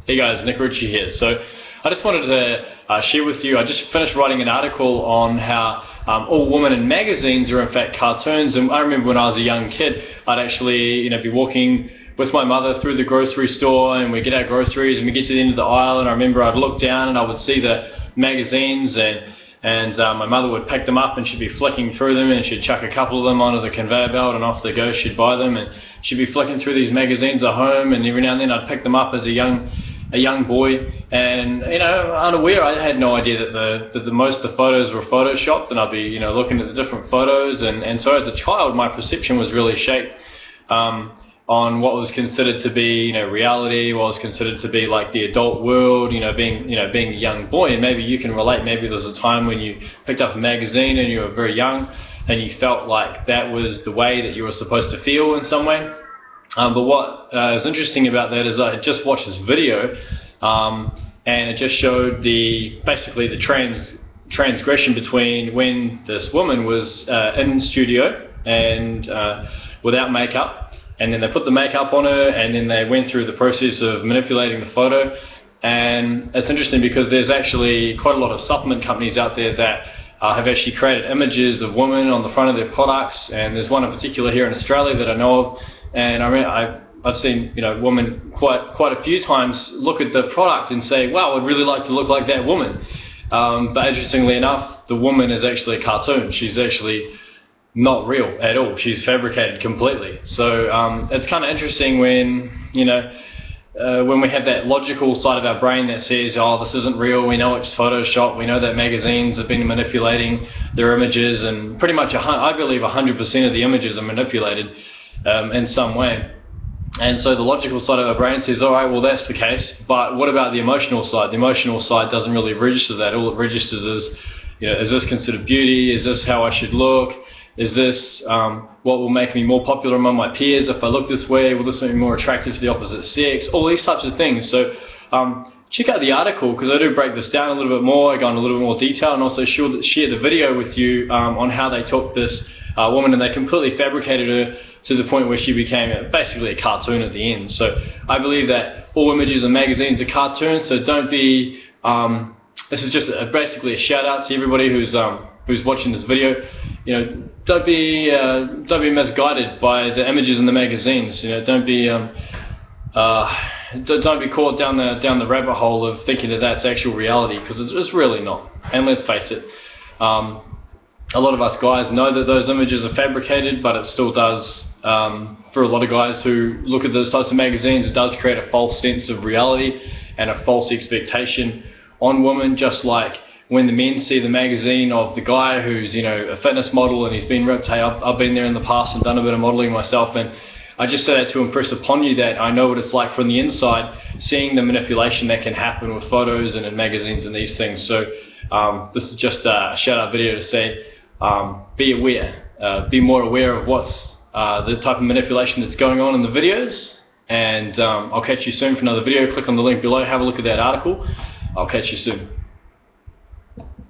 Hey guys, Nick Ritchie here. So I just wanted to share with you, I just finished writing an article on how all women in magazines are in fact cartoons. And I remember when I was a young kid, I'd actually be walking with my mother through the grocery store, and we get our groceries and we get to the end of the aisle, and I remember I'd look down and I would see the magazines, and my mother would pick them up and she'd be flicking through them, and she'd chuck a couple of them onto the conveyor belt and off they go. She'd buy them and she'd be flicking through these magazines at home, and every now and then I'd pick them up as a young boy, and unaware, I had no idea that most of the photos were photoshopped, and I'd be looking at the different photos, and so as a child my perception was really shaped on what was considered to be reality, what was considered to be like the adult world, being a young boy. And maybe you can relate. Maybe there was a time when you picked up a magazine and you were very young and you felt like that was the way that you were supposed to feel in some way. But what is interesting about that is I just watched this video, and it just showed basically the transgression between when this woman was in studio and without makeup, and then they put the makeup on her, and then they went through the process of manipulating the photo. And it's interesting because there's actually quite a lot of supplement companies out there that have actually created images of women on the front of their products, and there's one in particular here in Australia that I know of. And I've seen women quite a few times look at the product and say, wow, I'd really like to look like that woman. But interestingly enough, the woman is actually a cartoon. She's actually not real at all. She's fabricated completely. So it's kind of interesting when when we have that logical side of our brain that says, oh, this isn't real, we know it's Photoshop, we know that magazines have been manipulating their images, and pretty much I believe 100% of the images are manipulated in some way. And so the logical side of our brain says, all right, well that's the case, but what about the emotional side? The emotional side doesn't really register that. All it registers is, is this considered beauty? Is this how I should look? Is this what will make me more popular among my peers if I look this way? Will this make me more attractive to the opposite sex? All these types of things. So check out the article, because I do break this down a little bit more. I go into a little bit more detail, and also share the video with you on how they took this woman and they completely fabricated her to the point where she became basically a cartoon at the end. So I believe that all images in magazines are cartoons, so don't be, this is just basically a shout out to everybody who's watching this video. Don't be misguided by the images in the magazines. Don't be caught down the rabbit hole of thinking that that's actual reality, because it's really not. And let's face it, a lot of us guys know that those images are fabricated, but it still does, for a lot of guys who look at those types of magazines, it does create a false sense of reality and a false expectation on women, just like when the men see the magazine of the guy who's a fitness model and he's been ripped. Hey, I've been there in the past and done a bit of modeling myself, and I just say that to impress upon you that I know what it's like from the inside, seeing the manipulation that can happen with photos and in magazines and these things. So this is just a shout out video to say, be aware, be more aware of what's the type of manipulation that's going on in the videos. And I'll catch you soon for another video. Click on the link below, have a look at that article. I'll catch you soon.